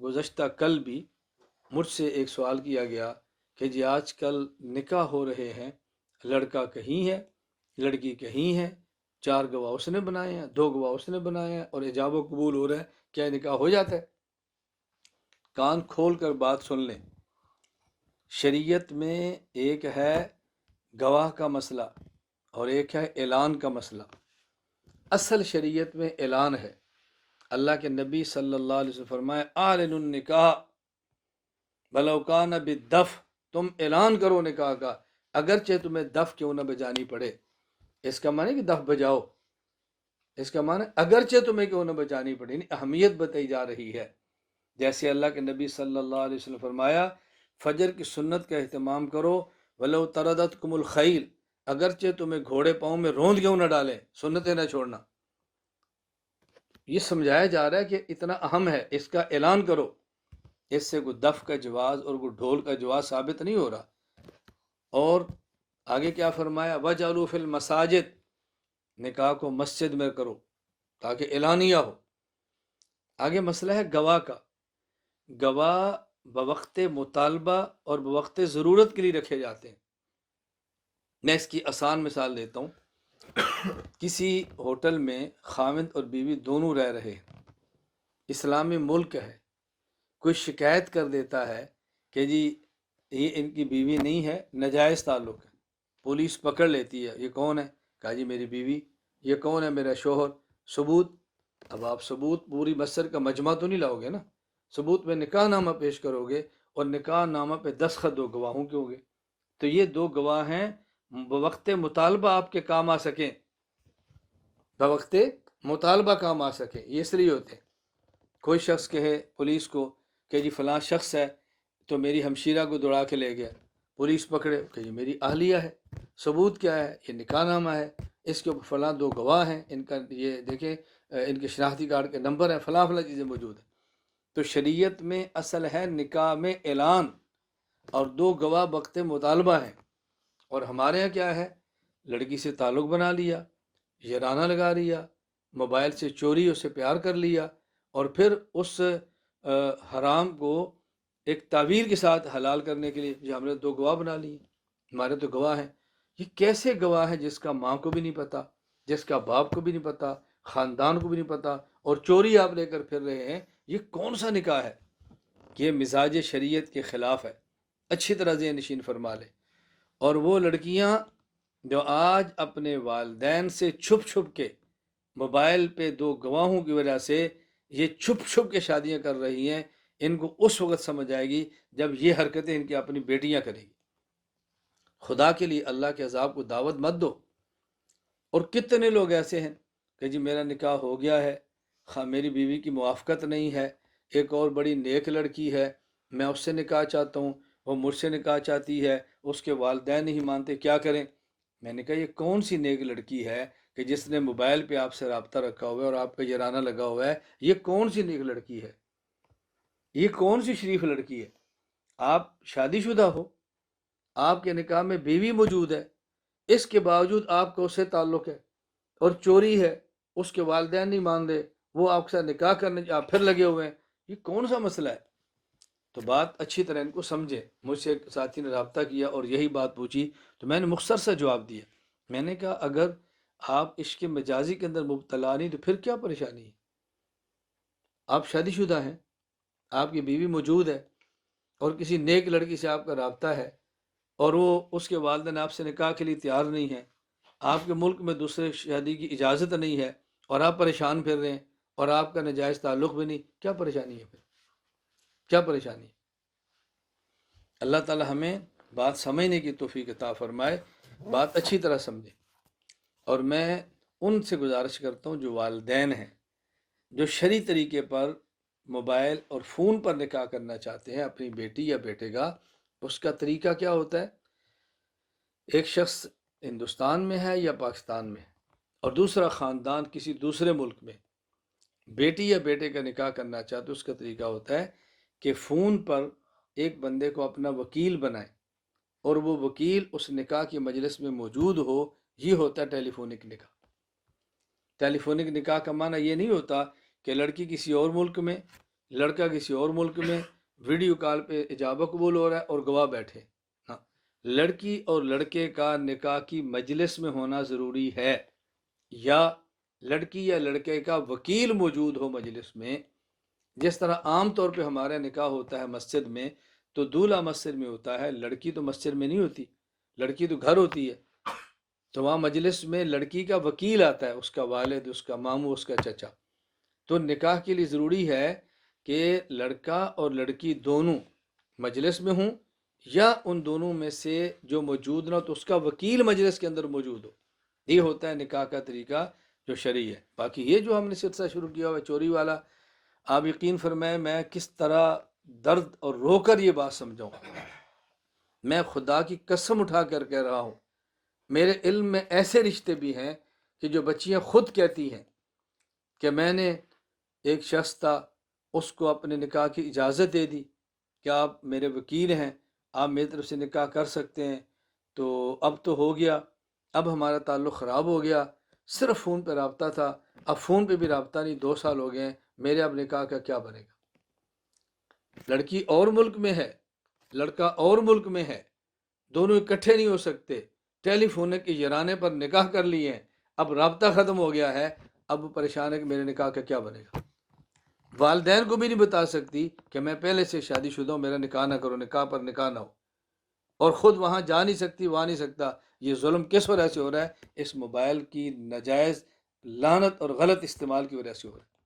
گزشتہ کل بھی مجھ سے ایک سوال کیا گیا کہ جی آج کل نکاح ہو رہے ہیں، لڑکا کہیں ہے، لڑکی کہیں ہے، 4 گواہ اس نے بنائے ہیں، 2 گواہ اس نے بنائے ہیں، اور ایجاب و قبول ہو رہا ہے، کیا نکاح ہو جاتا ہے؟ کان کھول کر بات سن لیں۔ شریعت میں ایک ہے گواہ کا مسئلہ اور ایک ہے اعلان کا مسئلہ۔ اصل شریعت میں اعلان ہے۔ اللہ کے نبی صلی اللہ علیہ وسلم فرمائے اعلن النکاح ولو کان بالدف، تم اعلان کرو نکاح کا اگرچہ تمہیں دف کیوں نہ بجانی پڑے۔ اس کا معنی کہ دف بجاؤ، اس کا معنی اگرچہ تمہیں کیوں نہ بجانی پڑے، یعنی اہمیت بتائی جا رہی ہے۔ جیسے اللہ کے نبی صلی اللہ علیہ وسلم فرمایا فجر کی سنت کا اہتمام کرو ولو تردتکم الخیل، اگرچہ تمہیں گھوڑے پاؤں میں روند کیوں نہ ڈالیں، سنتیں نہ چھوڑنا۔ یہ سمجھایا جا رہا ہے کہ اتنا اہم ہے، اس کا اعلان کرو۔ اس سے کوئی دف کا جواز اور کوئی ڈھول کا جواز ثابت نہیں ہو رہا۔ اور آگے کیا فرمایا وَجْعَلُوا فِي الْمَسَاجِدِ، نکاح کو مسجد میں کرو تاکہ اعلانیہ ہو۔ آگے مسئلہ ہے گواہ کا۔ گواہ بوقت مطالبہ اور بوقت ضرورت کے لیے رکھے جاتے ہیں۔ میں اس کی آسان مثال دیتا ہوں۔ کسی ہوٹل میں خاوند اور بیوی دونوں رہ رہے ہیں، اسلامی ملک ہے، کوئی شکایت کر دیتا ہے کہ جی یہ ان کی بیوی نہیں ہے، ناجائز تعلق ہے، پولیس پکڑ لیتی ہے، یہ کون ہے؟ کہا جی میری بیوی۔ یہ کون ہے؟ میرا شوہر۔ ثبوت؟ اب آپ ثبوت پوری مصر کا مجمع تو نہیں لاؤ گے نا، ثبوت میں نکاح نامہ پیش کرو گے، اور نکاح نامہ پہ دستخط 2 گواہوں کے ہوں گے۔ تو یہ 2 گواہ ہیں بوقت مطالبہ آپ کے کام آ سکیں، بوقت مطالبہ کام آ سکیں۔ یہ اس لیے ہوتے ہیں۔ کوئی شخص کہے پولیس کو کہ جی فلاں شخص ہے تو میری ہمشیرہ کو دوڑا کے لے گیا، پولیس پکڑے کہ یہ میری اہلیہ ہے، ثبوت کیا ہے؟ یہ نکاح نامہ ہے، اس کے اوپر فلاں 2 گواہ ہیں، ان کا یہ دیکھیں ان کے شناختی کارڈ کے نمبر ہیں، فلاں فلاں چیزیں موجود ہیں۔ تو شریعت میں اصل ہے نکاح میں اعلان، اور 2 گواہ وقت مطالبہ ہیں۔ اور ہمارے ہاں کیا ہے؟ لڑکی سے تعلق بنا لیا، یارانہ لگا لیا، موبائل سے چوری اسے پیار کر لیا، اور پھر اس حرام کو ایک تعبیر کے ساتھ حلال کرنے کے لیے جو ہم نے 2 گواہ بنا لیے، ہمارے تو گواہ ہیں۔ یہ کیسے گواہ ہے جس کا ماں کو بھی نہیں پتا، جس کا باپ کو بھی نہیں پتا، خاندان کو بھی نہیں پتا، اور چوری آپ لے کر پھر رہے ہیں؟ یہ کون سا نکاح ہے؟ یہ مزاج شریعت کے خلاف ہے، اچھی طرح ذہن نشین فرما لے۔ اور وہ لڑکیاں جو آج اپنے والدین سے چھپ چھپ کے موبائل پہ 2 گواہوں کی وجہ سے یہ چھپ چھپ کے شادیاں کر رہی ہیں، ان کو اس وقت سمجھ آئے گی جب یہ حرکتیں ان کی اپنی بیٹیاں کریں گی۔ خدا کے لیے اللہ کے عذاب کو دعوت مت دو۔ اور کتنے لوگ ایسے ہیں کہ جی میرا نکاح ہو گیا ہے، میری بیوی کی موافقت نہیں ہے، ایک اور بڑی نیک لڑکی ہے، میں اس سے نکاح چاہتا ہوں، وہ مجھ سے نکاح چاہتی ہے، اس کے والدین نہیں مانتے، کیا کریں؟ میں نے کہا یہ کون سی نیک لڑکی ہے کہ جس نے موبائل پہ آپ سے رابطہ رکھا ہوا ہے اور آپ کا یارانہ لگا ہوا ہے؟ یہ کون سی نیک لڑکی ہے؟ یہ کون سی شریف لڑکی ہے؟ آپ شادی شدہ ہو، آپ کے نکاح میں بیوی موجود ہے، اس کے باوجود آپ کو اس سے تعلق ہے، اور چوری ہے، اس کے والدین نہیں مان رہے، وہ آپ کے ساتھ نکاح کرنے آپ پھر لگے ہوئے ہیں۔ یہ کون سا مسئلہ ہے؟ تو بات اچھی طرح ان کو سمجھیں۔ مجھ سے ایک ساتھی نے رابطہ کیا اور یہی بات پوچھی، تو میں نے مختصر سا جواب دیا۔ میں نے کہا اگر آپ عشق مجازی کے اندر مبتلا نہیں تو پھر کیا پریشانی ہے؟ آپ شادی شدہ ہیں، آپ کی بیوی موجود ہے، اور کسی نیک لڑکی سے آپ کا رابطہ ہے، اور وہ اس کے والدین آپ سے نکاح کے لیے تیار نہیں ہیں، آپ کے ملک میں دوسرے شادی کی اجازت نہیں ہے، اور آپ پریشان پھر رہے ہیں، اور آپ کا ناجائز تعلق بھی نہیں، کیا پریشانی ہے پھر؟ کیا پریشانی ہے؟ اللہ تعالی ہمیں بات سمجھنے کی توفیق عطا فرمائے، بات اچھی طرح سمجھیں۔ اور میں ان سے گزارش کرتا ہوں جو والدین ہیں، جو شرعی طریقے پر موبائل اور فون پر نکاح کرنا چاہتے ہیں اپنی بیٹی یا بیٹے کا، اس کا طریقہ کیا ہوتا ہے؟ ایک شخص ہندوستان میں ہے یا پاکستان میں، اور دوسرا خاندان کسی دوسرے ملک میں، بیٹی یا بیٹے کا نکاح کرنا چاہتے، تو اس کا طریقہ ہوتا ہے کہ فون پر ایک بندے کو اپنا وکیل بنائے، اور وہ وکیل اس نکاح کی مجلس میں موجود ہو۔ یہ ہوتا ہے ٹیلی فونک نکاح۔ ٹیلی فونک نکاح کا معنی یہ نہیں ہوتا کہ لڑکی کسی اور ملک میں لڑکا کسی اور ملک میں ویڈیو کال پہ اجابہ قبول ہو رہا ہے اور گواہ بیٹھے. ہاں، لڑکی اور لڑکے کا نکاح کی مجلس میں ہونا ضروری ہے، یا لڑکی یا لڑکے کا وکیل موجود ہو مجلس میں. جس طرح عام طور پہ ہمارا نکاح ہوتا ہے مسجد میں، تو دولہا مسجد میں ہوتا ہے، لڑکی تو مسجد میں نہیں ہوتی، لڑکی تو گھر ہوتی ہے. تو وہاں مجلس میں لڑکی کا وکیل آتا ہے، اس کا والد، اس کا ماموں، اس کا چچا. تو نکاح کے لیے ضروری ہے کہ لڑکا اور لڑکی دونوں مجلس میں ہوں، یا ان دونوں میں سے جو موجود نہ ہو تو اس کا وکیل مجلس کے اندر موجود ہو. یہ ہوتا ہے نکاح کا طریقہ جو شرعی ہے. باقی یہ جو ہم نے سلسلہ شروع کیا ہوا ہے چوری والا، آپ یقین فرمائیں میں کس طرح درد اور رو کر یہ بات سمجھاؤں. میں خدا کی قسم اٹھا کر کہہ رہا ہوں، میرے علم میں ایسے رشتے بھی ہیں کہ جو بچیاں خود کہتی ہیں کہ میں نے ایک شخص تھا، اس کو اپنے نکاح کی اجازت دے دی کہ آپ میرے وکیل ہیں، آپ میری طرف سے نکاح کر سکتے ہیں. تو اب تو ہو گیا، اب ہمارا تعلق خراب ہو گیا، صرف فون پہ رابطہ تھا، اب فون پہ بھی رابطہ نہیں، 2 سال ہو گئے ہیں، میرے اب نکاح کا کیا بنے گا. لڑکی اور ملک میں ہے، لڑکا اور ملک میں ہے، دونوں اکٹھے نہیں ہو سکتے، ٹیلی فون کے یرانے پر نکاح کر لیے ہیں، اب رابطہ ختم ہو گیا ہے، اب پریشان ہے کہ میرے نکاح کا کیا بنے گا. والدین کو بھی نہیں بتا سکتی کہ میں پہلے سے شادی شدہ ہوں، میرا نکاح نہ کرو، نکاح پر نکاح نہ ہو، اور خود وہاں جا نہیں سکتی، وہاں نہیں سکتا. یہ ظلم کس وجہ سے ہو رہا ہے؟ اس موبائل کی ناجائز لعنت اور غلط استعمال کی وجہ سے ہو رہا ہے.